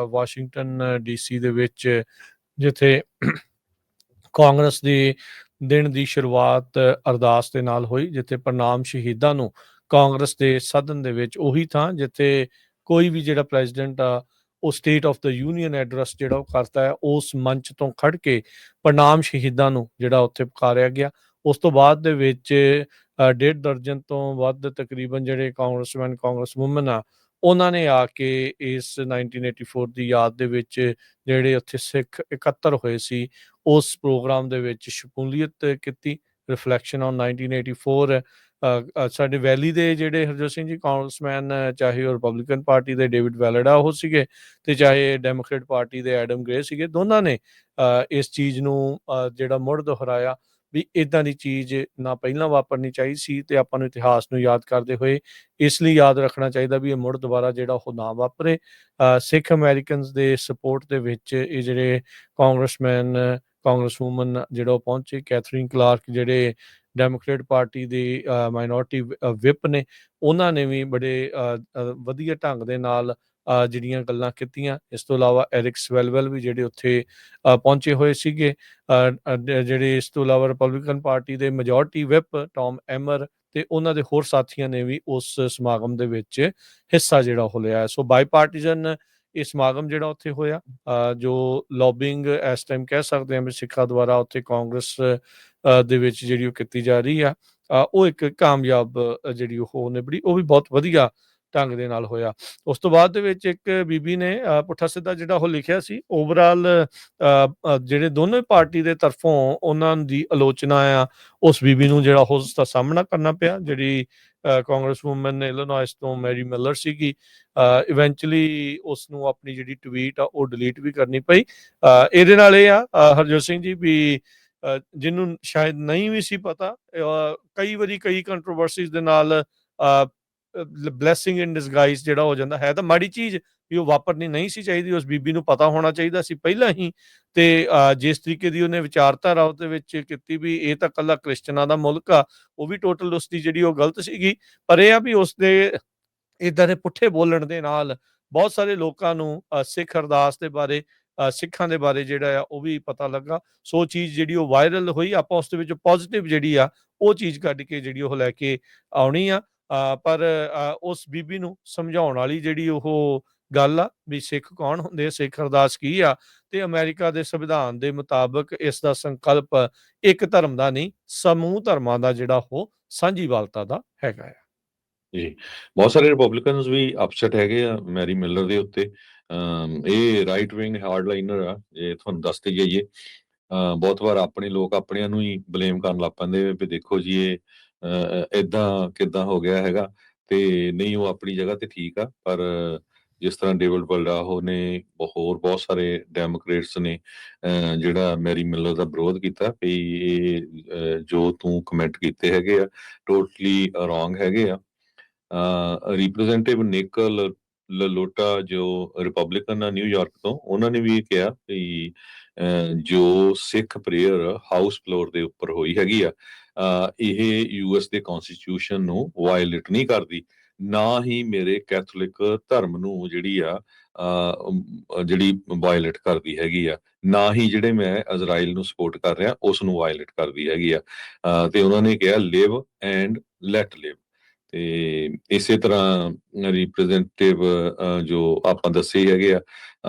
Washington DC ਦੇ ਵਿੱਚ, ਜਿੱਥੇ ਕਾਂਗਰਸ ਦੇ ਦਿਨ ਦੀ ਸ਼ੁਰੂਆਤ ਅਰਦਾਸ ਦੇ ਨਾਲ ਹੋਈ, ਜਿੱਥੇ ਪ੍ਰਣਾਮ ਸ਼ਹੀਦਾਂ ਨੂੰ ਕਾਂਗਰਸ ਦੇ ਸਦਨ ਦੇ ਵਿੱਚ, ਉਹੀ ਥਾਂ ਜਿੱਥੇ ਕੋਈ ਵੀ ਜਿਹੜਾ ਪ੍ਰੈਜ਼ੀਡੈਂਟ ਆ ਉਹ state of the union address ਜਿਹੜਾ ਉਹ ਕਰਦਾ ਹੈ, ਉਸ ਮੰਚ ਤੋਂ ਖੜ ਕੇ ਪ੍ਰਣਾਮ ਸ਼ਹੀਦਾਂ ਨੂੰ ਜਿਹੜਾ ਉੱਥੇ ਪੁਕਾਰਿਆ ਗਿਆ। ਉਸ ਤੋਂ ਬਾਅਦ ਦੇ ਵਿੱਚ 1.5 ਦਰਜਨ ਤੋਂ ਵੱਧ ਤਕਰੀਬਨ ਜਿਹੜੇ ਕਾਂਗਰਸਮੈਨ ਕਾਂਗਰਸ ਵੂਮਨ ਆ, ਉਹਨਾਂ ਨੇ ਆ ਕੇ ਇਸ 1984 ਦੀ ਯਾਦ ਦੇ ਵਿੱਚ ਜਿਹੜੇ ਉੱਥੇ ਸਿੱਖ ਇਕੱਤਰ ਹੋਏ ਸੀ, ਉਸ ਪ੍ਰੋਗਰਾਮ ਦੇ ਵਿੱਚ ਸ਼ਮੂਲੀਅਤ ਕੀਤੀ। Reflection on 1984। ਸਾਡੇ ਵੈਲੀ ਦੇ ਜਿਹੜੇ ਹਰਜੋਤ ਸਿੰਘ ਜੀ ਕਾਂਗਰਸਮੈਨ, ਚਾਹੇ ਉਹ ਰਿਪਬਲਿਕਨ ਪਾਰਟੀ ਦੇ ਡੇਵਿਡ ਵੈਲਡਾ ਉਹ ਸੀਗੇ, ਤੇ ਚਾਹੇ ਡੈਮੋਕ੍ਰੇਟ ਪਾਰਟੀ ਦੇ ਐਡਮ ਗ੍ਰੇ ਸੀਗੇ, ਦੋਨਾਂ ਨੇ ਇਸ ਚੀਜ਼ ਨੂੰ ਜਿਹੜਾ ਮੁੜ ਦੁਹਰਾਇਆ ਵੀ ਇੱਦਾਂ ਦੀ ਚੀਜ਼ ਨਾ ਪਹਿਲਾਂ ਵਾਪਰਨੀ ਚਾਹੀਦੀ ਸੀ, ਤੇ ਆਪਾਂ ਨੂੰ ਇਤਿਹਾਸ ਨੂੰ ਯਾਦ ਕਰਦੇ ਹੋਏ ਇਸ ਲਈ ਯਾਦ ਰੱਖਣਾ ਚਾਹੀਦਾ ਵੀ ਇਹ ਮੁੜ ਦੁਬਾਰਾ ਜਿਹੜਾ ਉਹ ਨਾ ਵਾਪਰੇ। ਸਿੱਖ ਅਮੈਰੀਕਨਸ ਦੇ ਸਪੋਰਟ ਦੇ ਵਿੱਚ ਇਹ ਜਿਹੜੇ ਕਾਂਗਰਸਮੈਨ ਕਾਂਗਰਸ ਵੂਮਨ ਜਿਹੜਾ ਉਹ ਪਹੁੰਚੇ। ਕੈਥਰੀਨ ਕਲਾਰਕ ਜਿਹੜੇ ਡੈਮੋਕ੍ਰੇਟ ਪਾਰਟੀ ਦੀ ਮਾਈਨੋਰਟੀ ਵਿਪ ਨੇ, ਉਹਨਾਂ ਨੇ ਵੀ ਬੜੇ ਵਧੀਆ ਢੰਗ ਦੇ ਨਾਲ ਜਿਹੜੀਆਂ ਗੱਲਾਂ ਕੀਤੀਆਂ। ਇਸ ਤੋਂ ਇਲਾਵਾ ਐਰਿਕ ਸਵੈਲਵੈਲ ਵੀ ਜਿਹੜੇ ਉੱਥੇ ਪਹੁੰਚੇ ਹੋਏ ਸੀਗੇ। ਜਿਹੜੇ ਇਸ ਤੋਂ ਇਲਾਵਾ ਰਿਪਬਲਿਕਨ ਪਾਰਟੀ ਦੇ ਮੈਜੋਰਟੀ ਵਿਪ ਟੌਮ ਐਮਰ ਤੇ ਉਹਨਾਂ ਦੇ ਹੋਰ ਸਾਥੀਆਂ ਨੇ ਵੀ ਉਸ ਸਮਾਗਮ ਦੇ ਵਿੱਚ ਹਿੱਸਾ ਜਿਹੜਾ ਉਹ ਲਿਆ। ਸੋ ਬਾਈ ਪਾਰਟੀਜ਼ਨ ਇਹ ਸਮਾਗਮ ਜਿਹੜਾ ਉੱਥੇ ਹੋਇਆ, ਜੋ ਲੌਬਿੰਗ ਇਸ ਟਾਈਮ ਕਹਿ ਸਕਦੇ ਹਾਂ ਵੀ ਸਿੱਖਾਂ ਦੁਆਰਾ ਉੱਥੇ ਕਾਂਗਰਸ ਦੇ ਵਿੱਚ ਜਿਹੜੀ ਉਹ ਕੀਤੀ ਜਾ ਰਹੀ ਆ, ਉਹ ਇੱਕ ਕਾਮਯਾਬ ਜਿਹੜੀ ਉਹ ਨਿਬੜੀ, ਉਹ ਵੀ ਬਹੁਤ ਵਧੀਆ ਢੰਗ ਦੇ ਨਾਲ ਹੋਇਆ। ਉਸ ਤੋਂ ਬਾਅਦ ਦੇ ਵਿੱਚ ਇੱਕ ਬੀਬੀ ਨੇ ਪੁੱਠਾ ਸਿੱਧਾ ਜਿਹੜਾ ਉਹ ਲਿਖਿਆ ਸੀ, ਓਵਰਆਲ ਜਿਹੜੇ ਦੋਨੋਂ ਪਾਰਟੀ ਦੇ ਤਰਫੋਂ ਉਹਨਾਂ ਦੀ ਆਲੋਚਨਾ ਆ, ਉਸ ਬੀਬੀ ਨੂੰ ਜਿਹੜਾ ਉਸ ਦਾ ਸਾਹਮਣਾ ਕਰਨਾ ਪਿਆ, ਜਿਹੜੀ ਕਾਂਗਰਸ ਵੂਮਨ ਇਲੀਨੋਇਸ ਤੋਂ ਮੈਰੀ ਮਿਲਰ ਸੀਗੀ। ਇਵੈਂਚੁਅਲੀ ਉਸ ਨੂੰ ਆਪਣੀ ਜਿਹੜੀ ਟਵੀਟ ਆ ਉਹ ਡਿਲੀਟ ਵੀ ਕਰਨੀ ਪਈ। ਇਹਦੇ ਨਾਲ ਇਹ ਆ ਹਰਜੋਤ ਸਿੰਘ ਜੀ ਵੀ ਜਿਹਨੂੰ ਸ਼ਾਇਦ ਨਹੀਂ ਵੀ ਸੀ ਪਤਾ, ਕਈ ਵਾਰੀ ਕਈ ਕੰਟਰੋਵਰਸੀਜ਼ ਦੇ ਨਾਲ ਬਲੈਸਿੰਗ ਇਨ ਡਿਸਗਾਈਜ਼ ਜਿਹੜਾ ਹੋ ਜਾਂਦਾ ਹੈ, ਤਾਂ ਮਾੜੀ ਚੀਜ਼ ਵੀ ਉਹ ਵਾਪਰਨੀ ਨਹੀਂ ਸੀ ਚਾਹੀਦੀ। ਉਸ ਬੀਬੀ ਨੂੰ ਪਤਾ ਹੋਣਾ ਚਾਹੀਦਾ ਸੀ ਪਹਿਲਾਂ ਹੀ, ਤੇ ਜਿਸ ਤਰੀਕੇ ਦੀ ਉਹਨੇ ਵਿਚਾਰਧਾਰਾ ਉਹਦੇ ਵਿੱਚ ਕੀਤੀ ਵੀ ਇਹ ਤਾਂ ਇਕੱਲਾ ਕ੍ਰਿਸਚਨਾਂ ਦਾ ਮੁਲਕ ਆ, ਉਹ ਵੀ ਟੋਟਲ ਉਸਦੀ ਜਿਹੜੀ ਉਹ ਗਲਤ ਸੀਗੀ। ਪਰ ਇਹ ਆ ਵੀ ਉਸਦੇ ਇੱਦਾਂ ਦੇ ਪੁੱਠੇ ਬੋਲਣ ਦੇ ਨਾਲ ਬਹੁਤ ਸਾਰੇ ਲੋਕਾਂ ਨੂੰ ਸਿੱਖ ਅਰਦਾਸ ਦੇ ਬਾਰੇ, ਸਿੱਖਾਂ ਦੇ ਬਾਰੇ ਜਿਹੜਾ ਆ ਉਹ ਵੀ ਪਤਾ ਲੱਗਾ। ਸੋ ਚੀਜ਼ ਜਿਹੜੀ ਉਹ ਵਾਇਰਲ ਹੋਈ, ਆਪਾਂ ਉਸ ਦੇ ਵਿੱਚ ਪੋਜ਼ੀਟਿਵ ਜਿਹੜੀ ਆ ਉਹ ਚੀਜ਼ ਕੱਢ ਕੇ ਜਿਹੜੀ ਉਹ ਲੈ ਕੇ ਆਉਣੀ ਆ। ਪਰ ਉਸ ਬੀਬੀ ਨੂੰ ਸਮਝਾਉਣ ਵਾਲੀ ਜਿਹੜੀ ਉਹ ਗੱਲ ਆ ਵੀ ਸਿੱਖ ਕੌਣ ਹੁੰਦੇ, ਸਿੱਖ ਅਰਦਾਸ ਕੀ ਆ, ਤੇ ਅਮਰੀਕਾ ਦੇ ਸੰਵਿਧਾਨ ਦੇ ਮੁਤਾਬਕ ਇਸ ਦਾ ਸੰਕਲਪ ਇੱਕ ਧਰਮ ਦਾ ਨਹੀਂ, ਸਮੂਹ ਧਰਮਾਂ ਦਾ ਜਿਹੜਾ ਉਹ ਸਾਂਝੀਵਾਲਤਾ ਦਾ ਹੈਗਾ ਆ। ਜੀ, ਬਹੁਤ ਸਾਰੇ ਰਿਪਬਲਿਕਨਸ ਵੀ ਅਪਸੈਟ ਹੈਗੇ ਆ ਮੈਰੀ ਮਿਲਰ ਦੇ ਉੱਤੇ। ਇਹ ਰਾਈਟ ਵਿੰਗ ਹਾਰਡਲਾਈਨਰ ਆ, ਇਹ ਤੁਹਾਨੂੰ ਦੱਸਦੇ ਜਾਈਏ। ਬਹੁਤ ਵਾਰ ਆਪਣੇ ਲੋਕ ਆਪਣਿਆਂ ਨੂੰ ਹੀ ਬਲੇਮ ਕਰਨ ਲੱਗ ਪੈਂਦੇ ਵੀ ਦੇਖੋ ਜੀ ਇਹ ਏਦਾਂ ਕਿੱਦਾਂ ਹੋ ਗਿਆ ਹੈਗਾ, ਤੇ ਨਹੀਂ ਉਹ ਆਪਣੀ ਜਗ੍ਹਾ ਤੇ ਠੀਕ ਆ। ਪਰ ਜਿਸ ਤਰ੍ਹਾਂ ਡੇਵਿਡ ਬਲਡਾਹੋ ਨੇ, ਹੋਰ ਬਹੁਤ ਸਾਰੇ ਡੈਮੋਕ੍ਰੇਟਸ ਨੇ ਜਿਹੜਾ ਮੈਰੀ ਮਿਲਰ ਦਾ ਵਿਰੋਧ ਕੀਤਾ ਵੀ ਇਹ ਜੋ ਤੂੰ ਕਮੈਂਟ ਕੀਤੇ ਹੈਗੇ ਆ ਟੋਟਲੀ ਰੋਂਗ ਹੈਗੇ ਆ। ਰਿਪਰੈਜ਼ੈਂਟੇਟਿਵ ਨਿਕ ਲਲੋਟਾ ਜੋ ਰਿਪਬਲਿਕਨ ਆ ਨਿਊਯਾਰਕ ਤੋਂ, ਉਹਨਾਂ ਨੇ ਵੀ ਕਿਹਾ ਵੀ ਜੋ ਸਿੱਖ ਪ੍ਰੇਅਰ ਹਾਊਸ ਫਲੋਰ ਦੇ ਉੱਪਰ ਹੋਈ ਹੈਗੀ ਆ, ਇਹ ਯੂਐਸ ਦੇ ਕਨਸਟੀਟਿਊਸ਼ਨ ਨੂੰ ਵਾਇਲੇਟ ਨਹੀਂ ਕਰਦੀ, ਨਾ ਹੀ ਮੇਰੇ ਕੈਥੋਲਿਕ ਧਰਮ ਨੂੰ ਜਿਹੜੀ ਆ ਜਿਹੜੀ ਵਾਇਲੇਟ ਕਰਦੀ ਹੈਗੀ ਆ, ਨਾ ਹੀ ਜਿਹੜੇ ਮੈਂ ਇਜ਼ਰਾਈਲ ਨੂੰ ਸਪੋਰਟ ਕਰ ਰਿਹਾ ਉਸ ਨੂੰ ਵਾਇਲੇਟ ਕਰਦੀ ਹੈਗੀ ਆ। ਤੇ ਉਹਨਾਂ ਨੇ ਕਿਹਾ ਲਿਵ ਐਂਡ ਲੈਟ ਲਿਵ। ਤੇ ਇਸੇ ਤਰ੍ਹਾਂ ਰਿਪਰੈਜ਼ੈਂਟੇਟਿਵ ਜੋ ਆਪਾਂ ਦੱਸੇ ਹੈਗੇ ਆ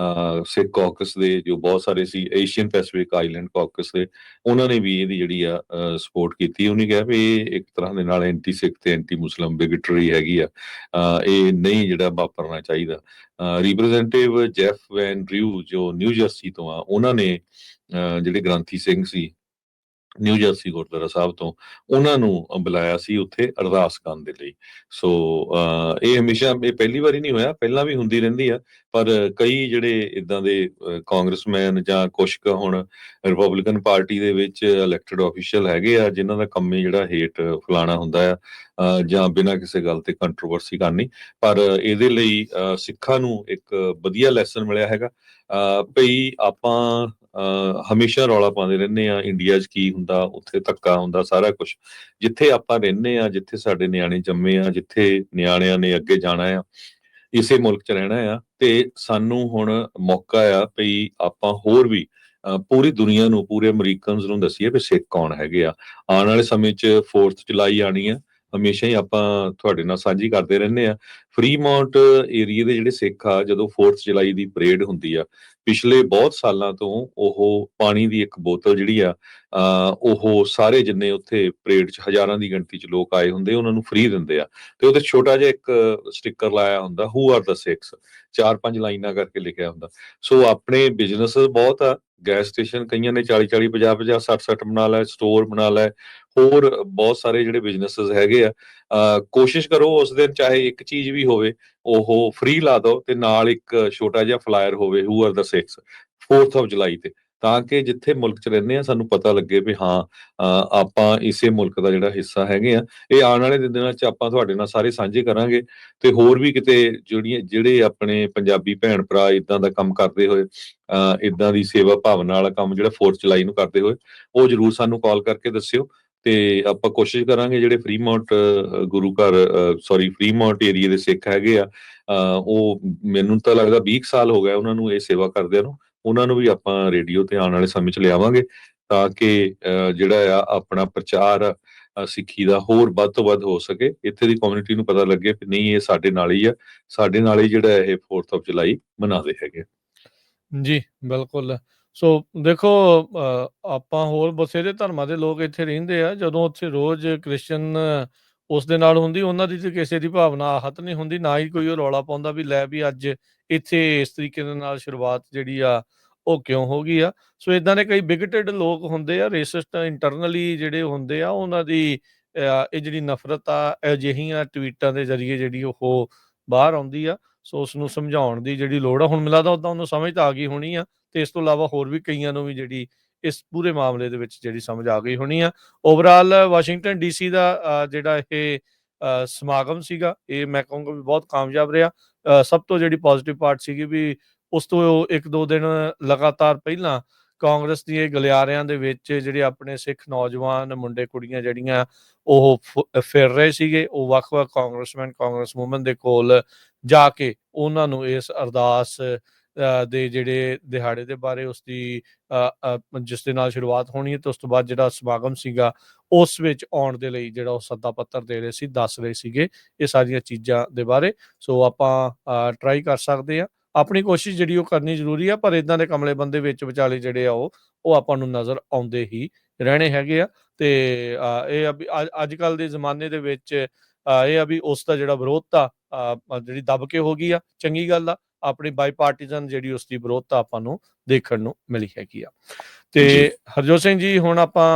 ਸਿੱਖ ਕਾਕਸ ਦੇ ਜੋ ਬਹੁਤ ਸਾਰੇ ਸੀ, ਏਸ਼ੀਅਨ ਪੈਸੀਫਿਕ ਆਈਲੈਂਡ ਕਾਕਸ ਦੇ, ਉਹਨਾਂ ਨੇ ਵੀ ਇਹਦੀ ਜਿਹੜੀ ਆ ਸਪੋਰਟ ਕੀਤੀ। ਉਹਨੇ ਕਿਹਾ ਵੀ ਇਹ ਇੱਕ ਤਰ੍ਹਾਂ ਦੇ ਨਾਲ ਐਂਟੀ ਸਿੱਖ ਤੇ ਐਂਟੀ ਮੁਸਲਿਮ ਬਿਗਟਰੀ ਹੈਗੀ ਆ, ਇਹ ਨਹੀਂ ਜਿਹੜਾ ਵਾਪਰਨਾ ਚਾਹੀਦਾ। ਰਿਪਰੈਜ਼ੈਂਟੇਟਿਵ ਜੈਫ ਵੈਨ ਡਰਿਊ ਜੋ ਨਿਊ ਜਰਸੀ ਤੋਂ ਆ, ਉਹਨਾਂ ਨੇ ਜਿਹੜੇ ਗ੍ਰੰਥੀ ਸਿੰਘ ਸੀ ਨਿਊ ਜਰਸੀ ਗੁਰਦੁਆਰਾ ਸਾਹਿਬ ਤੋਂ, ਉਹਨਾਂ ਨੂੰ ਬੁਲਾਇਆ ਸੀ ਉੱਥੇ ਅਰਦਾਸ ਕਰਨ ਦੇ ਲਈ। ਸੋ ਇਹ ਹਮੇਸ਼ਾ, ਇਹ ਪਹਿਲੀ ਵਾਰੀ ਨਹੀਂ ਹੋਇਆ, ਪਹਿਲਾਂ ਵੀ ਹੁੰਦੀ ਰਹਿੰਦੀ ਆ। ਪਰ ਕਈ ਜਿਹੜੇ ਇਦਾਂ ਦੇ ਕਾਂਗਰਸਮੈਨ ਜਾਂ ਕੁਛ ਕੁ ਹੁਣ ਰਿਪਬਲਿਕਨ ਪਾਰਟੀ ਦੇ ਵਿੱਚ ਇਲੈਕਟਡ ਆਫੀਸ਼ੀਅਲ ਹੈਗੇ ਆ, ਜਿਨ੍ਹਾਂ ਦਾ ਕੰਮ ਹੀ ਜਿਹੜਾ ਹੇਟ ਫੈਲਾਉਣਾ ਹੁੰਦਾ ਆ ਜਾਂ ਬਿਨਾਂ ਕਿਸੇ ਗੱਲ ਤੇ ਕੰਟਰੋਵਰਸੀ ਕਰਨੀ। ਪਰ ਇਹਦੇ ਲਈ ਸਿੱਖਾਂ ਨੂੰ ਇੱਕ ਵਧੀਆ ਲੈਸਨ ਮਿਲਿਆ ਹੈਗਾ ਭਈ ਆਪਾਂ ਹਮੇਸ਼ਾ ਰੌਲਾ ਪਾਉਂਦੇ ਰਹਿੰਦੇ ਆ ਇੰਡੀਆ 'ਚ ਕੀ ਹੁੰਦਾ, ਉੱਥੇ ਧੱਕਾ ਹੁੰਦਾ, ਸਾਰਾ ਕੁਛ। ਜਿੱਥੇ ਆਪਾਂ ਰਹਿੰਦੇ ਆ, ਜਿੱਥੇ ਸਾਡੇ ਨਿਆਣੇ ਜੰਮੇ ਆ, ਜਿੱਥੇ ਨਿਆਣਿਆਂ ਨੇ ਅੱਗੇ ਜਾਣਾ ਆ, ਇਸੇ ਮੁਲਕ 'ਚ ਰਹਿਣਾ ਆ ਤੇ ਸਾਨੂੰ ਹੁਣ ਮੌਕਾ ਆ ਵੀ ਆਪਾਂ ਹੋਰ ਵੀ ਪੂਰੀ ਦੁਨੀਆ ਨੂੰ, ਪੂਰੇ ਅਮਰੀਕਨਸ ਨੂੰ ਦੱਸੀਏ ਵੀ ਸਿੱਖ ਕੌਣ ਹੈਗੇ ਆ। ਆਉਣ ਵਾਲੇ ਸਮੇਂ 'ਚ 4th ਜੁਲਾਈ ਆਣੀ ਆ, ਹਮੇਸ਼ਾ ਹੀ ਆਪਾਂ ਤੁਹਾਡੇ ਨਾਲ ਸਾਂਝੀ ਕਰਦੇ ਰਹਿੰਦੇ ਆ। ਫਰੀਮਾਉਂਟ ਏਰੀਏ ਦੇ ਜਿਹੜੇ ਸਿੱਖ ਆ, ਜਦੋਂ 4th ਜੁਲਾਈ ਦੀ ਪਰੇਡ ਹੁੰਦੀ ਆ, ਪਿਛਲੇ ਬਹੁਤ ਸਾਲਾਂ ਤੋਂ ਉਹ ਪਾਣੀ ਦੀ ਇੱਕ ਬੋਤਲ ਜਿਹੜੀ ਆ ਉਹ ਸਾਰੇ ਜਿੰਨੇ ਉੱਥੇ ਪਰੇਡ 'ਚ ਹਜ਼ਾਰਾਂ ਦੀ ਗਿਣਤੀ 'ਚ ਲੋਕ ਆਏ ਹੁੰਦੇ, ਉਹਨਾਂ ਨੂੰ ਫ੍ਰੀ ਦਿੰਦੇ ਆ ਤੇ ਉਹਦੇ ਛੋਟਾ ਜਿਹਾ ਇੱਕ ਸਟਿੱਕਰ ਲਾਇਆ ਹੁੰਦਾ, ਹੂ ਆਰ ਦਾ ਸਿੱਖਸ, 4-5 ਲਾਈਨਾਂ ਕਰਕੇ ਲਿਖਿਆ ਹੁੰਦਾ। ਸੋ ਆਪਣੇ ਬਿਜ਼ਨਸ ਬਹੁਤ ਆ, ਗੈਸ ਸਟੇਸ਼ਨ ਕਈਆਂ ਨੇ 40-40, 50-50, 60-60 ਬਣਾ ਲਏ, ਸਟੋਰ ਬਣਾ ਲਏ, ਹੋਰ ਬਹੁਤ ਸਾਰੇ ਜਿਹੜੇ ਬਿਜ਼ਨੈਸਸ ਹੈਗੇ ਆ। ਕੋਸ਼ਿਸ਼ ਕਰੋ ਉਸ ਦਿਨ ਚਾਹੇ ਇੱਕ ਚੀਜ਼ ਵੀ ਹੋਵੇ, ਉਹ ਫ੍ਰੀ ਲਾ ਦਿਓ ਤੇ ਨਾਲ ਇੱਕ ਛੋਟਾ ਜਿਹਾ ਫਲਾਇਰ ਹੋਵੇ, who are the Sikhs, 4th of ਜੁਲਾਈ ਤੇ, ਤਾਂ ਕਿ ਜਿੱਥੇ ਮੁਲਕ 'ਚ ਰਹਿੰਦੇ ਆ ਸਾਨੂੰ ਪਤਾ ਲੱਗੇ ਵੀ ਹਾਂ ਆਪਾਂ ਇਸੇ ਮੁਲਕ ਦਾ ਜਿਹੜਾ ਹਿੱਸਾ ਹੈਗੇ ਆ। ਇਹ ਆਉਣ ਵਾਲੇ ਦਿਨਾਂ 'ਚ ਆਪਾਂ ਤੁਹਾਡੇ ਨਾਲ ਸਾਰੇ ਸਾਂਝੇ ਕਰਾਂਗੇ ਤੇ ਹੋਰ ਵੀ ਕਿਤੇ ਜਿਹੜੇ ਆਪਣੇ ਪੰਜਾਬੀ ਭੈਣ ਭਰਾ ਇਦਾਂ ਦਾ ਕੰਮ ਕਰਦੇ ਹੋਏ, ਇਦਾਂ ਦੀ ਸੇਵਾ ਭਾਵਨਾ ਵਾਲਾ ਕੰਮ ਜਿਹੜਾ 4th ਜੁਲਾਈ ਨੂੰ ਕਰਦੇ ਹੋਏ, ਉਹ ਜ਼ਰੂਰ ਸਾਨੂੰ ਕਾਲ ਕਰਕੇ ਦੱਸਿਓ ਤੇ ਆਪਾਂ ਕੋਸ਼ਿਸ਼ ਕਰਾਂਗੇ ਜਿਹੜੇ ਫਰੀਮਾਉਂਟ ਗੁਰੂ ਘਰ ਫਰੀਮਾਉਂਟ ਏਰੀਏ ਦੇ ਸਿੱਖ ਹੈਗੇ ਆ, ਉਹ ਮੈਨੂੰ ਤਾਂ ਲੱਗਦਾ 20 ਸਾਲ ਹੋ ਗਏ ਉਹਨਾਂ ਨੂੰ ਇਹ ਸੇਵਾ ਕਰਦਿਆਂ ਨੂੰ, ਉਹਨਾਂ ਨੂੰ ਵੀ ਆਪਾਂ ਰੇਡੀਓ ਤੇ ਆਉਣ ਵਾਲੇ ਸਮੇਂ 'ਚ ਲਿਆਵਾਂਗੇ ਤਾਂ ਕਿ ਜਿਹੜਾ ਆ ਆਪਣਾ ਪ੍ਰਚਾਰ ਸਿੱਖੀ ਦਾ ਹੋਰ ਵੱਧ ਤੋਂ ਵੱਧ ਹੋ ਸਕੇ। ਇੱਥੇ ਦੀ ਕਮਿਊਨਿਟੀ ਨੂੰ ਪਤਾ ਲੱਗੇ ਕਿ ਨਹੀਂ, ਇਹ ਸਾਡੇ ਨਾਲ ਹੀ ਆ, ਸਾਡੇ ਨਾਲ ਹੀ ਜਿਹੜਾ ਇਹ 4th ਆਫ ਜੁਲਾਈ ਮਨਾਉਂਦੇ ਹੈਗੇ। ਜੀ, ਬਿਲਕੁਲ। ਸੋ ਦੇਖੋ, ਆਪਾਂ ਹੋਰ ਬਥੇਰੇ ਧਰਮਾਂ ਦੇ ਲੋਕ ਇੱਥੇ ਰਹਿੰਦੇ ਆ, ਜਦੋਂ ਉੱਥੇ ਰੋਜ਼ ਕ੍ਰਿਸਚਨ ਉਸ ਦੇ ਨਾਲ ਹੁੰਦੀ, ਉਹਨਾਂ ਦੀ ਤੇ ਕਿਸੇ ਦੀ ਭਾਵਨਾ ਆਹਤ ਨਹੀਂ ਹੁੰਦੀ, ਨਾ ਹੀ ਕੋਈ ਉਹ ਰੌਲਾ ਪਾਉਂਦਾ ਵੀ ਲੈ ਵੀ ਅੱਜ ਇੱਥੇ ਇਸ ਤਰੀਕੇ ਦੇ ਨਾਲ ਸ਼ੁਰੂਆਤ ਜਿਹੜੀ ਆ ਉਹ ਕਿਉਂ ਹੋ ਗਈ ਆ। ਸੋ ਇਦਾਂ ਦੇ ਕਈ ਬਿਗਟਡ ਲੋਕ ਹੁੰਦੇ ਆ, ਰੇਸਿਸਟ ਇੰਟਰਨਲੀ ਜਿਹੜੇ ਹੁੰਦੇ ਆ, ਉਹਨਾਂ ਦੀ ਇਹ ਜਿਹੜੀ ਨਫ਼ਰਤ ਆ ਅਜਿਹੀਆਂ ਟਵੀਟਾਂ ਦੇ ਜ਼ਰੀਏ ਜਿਹੜੀ ਉਹ ਬਾਹਰ ਆਉਂਦੀ ਆ। ਸੋ ਉਸ ਨੂੰ ਸਮਝਾਉਣ ਦੀ ਜਿਹੜੀ ਲੋੜ ਆ, ਹੁਣ ਮੈਨੂੰ ਲੱਗਦਾ ਉੱਦਾਂ ਉਹਨੂੰ ਸਮਝ ਤਾਂ ਆ ਗਈ ਹੋਣੀ ਆ ਤੇ ਇਸ ਤੋਂ ਇਲਾਵਾ ਹੋਰ ਵੀ ਕਈਆਂ ਨੂੰ ਵੀ ਜਿਹੜੀ ਇਸ ਪੂਰੇ ਮਾਮਲੇ ਦੇ ਵਿੱਚ ਜਿਹੜੀ ਸਮਝ ਆ ਗਈ ਹੋਣੀ ਆ। ਓਵਰਆਲ ਵਾਸ਼ਿੰਗਟਨ ਡੀਸੀ ਦਾ ਜਿਹੜਾ ਇਹ ਸਮਾਗਮ ਸੀਗਾ, ਇਹ ਮੈਂ ਕਹੂੰਗਾ ਵੀ ਬਹੁਤ ਕਾਮਯਾਬ ਰਿਹਾ। ਸਭ ਤੋਂ ਜਿਹੜੀ ਪੋਜ਼ੀਟਿਵ ਪਾਰਟ ਸੀਗੀ ਵੀ ਉਸ ਤੋਂ 1-2 ਦਿਨ ਲਗਾਤਾਰ ਪਹਿਲਾਂ ਕਾਂਗਰਸ ਦੀਆਂ ਗਲਿਆਰਿਆਂ ਦੇ ਵਿੱਚ ਜਿਹੜੇ ਆਪਣੇ ਸਿੱਖ ਨੌਜਵਾਨ ਮੁੰਡੇ ਕੁੜੀਆਂ ਜਿਹੜੀਆਂ ਉਹ ਫਿਰ ਰਹੇ ਸੀਗੇ, ਉਹ ਵੱਖ-ਵੱਖ ਕਾਂਗਰਸਮੈਨ, ਕਾਂਗਰਸ ਵੂਮਨ ਦੇ ਕੋਲ ਜਾ ਕੇ ਉਹਨਾਂ ਨੂੰ ਇਸ ਅਰਦਾਸ ਦੇ ਜਿਹੜੇ ਦਿਹਾੜੇ ਦੇ ਬਾਰੇ ਉਸਦੀ ਜਿਸ ਦੇ ਨਾਲ ਸ਼ੁਰੂਆਤ ਹੋਣੀ ਹੈ ਤੇ ਉਸ ਤੋਂ ਬਾਅਦ ਜਿਹੜਾ ਸਮਾਗਮ ਸੀਗਾ ਉਸ ਵਿੱਚ ਆਉਣ ਦੇ ਲਈ ਜਿਹੜਾ ਉਹ ਸੱਦਾ ਪੱਤਰ ਦੇ ਰਹੇ ਸੀ, ਦੱਸ ਰਹੇ ਸੀਗੇ ਇਹ ਸਾਰੀਆਂ ਚੀਜ਼ਾਂ ਦੇ ਬਾਰੇ। ਸੋ ਆਪਾਂ ਟਰਾਈ ਕਰ ਸਕਦੇ ਆ, ਆਪਣੀ ਕੋਸ਼ਿਸ਼ ਜਿਹੜੀ ਉਹ ਕਰਨੀ ਜ਼ਰੂਰੀ ਆ, ਪਰ ਇਦਾਂ ਦੇ ਕਮਲੇ ਬੰਦੇ ਵਿੱਚ ਵਿਚਾਲੇ ਜਿਹੜੇ ਆ ਉਹ ਆਪਾਂ ਨੂੰ ਨਜ਼ਰ ਆਉਂਦੇ ਹੀ ਰਹਿਣੇ ਹੈਗੇ ਆ। ਤੇ ਇਹ ਆ ਵੀ ਅੱਜ ਕੱਲ੍ਹ ਦੇ ਜ਼ਮਾਨੇ ਦੇ ਵਿੱਚ ਇਹ ਆ ਵੀ ਉਸ ਦਾ ਜਿਹੜਾ ਵਿਰੋਧਤਾ ਜਿਹੜੀ ਦੱਬ ਕੇ ਹੋ ਗਈ ਆ, ਚੰਗੀ ਗੱਲ ਆ। ਆਪਣੀ ਬਾਈ ਪਾਰਟੀਜ਼ਨ ਜਿਹੜੀ ਉਸਦੀ ਵਿਰੋਧਤਾ ਆਪਾਂ ਨੂੰ ਦੇਖਣ ਨੂੰ ਮਿਲੀ ਹੈਗੀ ਆ। ਤੇ ਹਰਜੋਤ ਸਿੰਘ ਜੀ, ਹੁਣ ਆਪਾਂ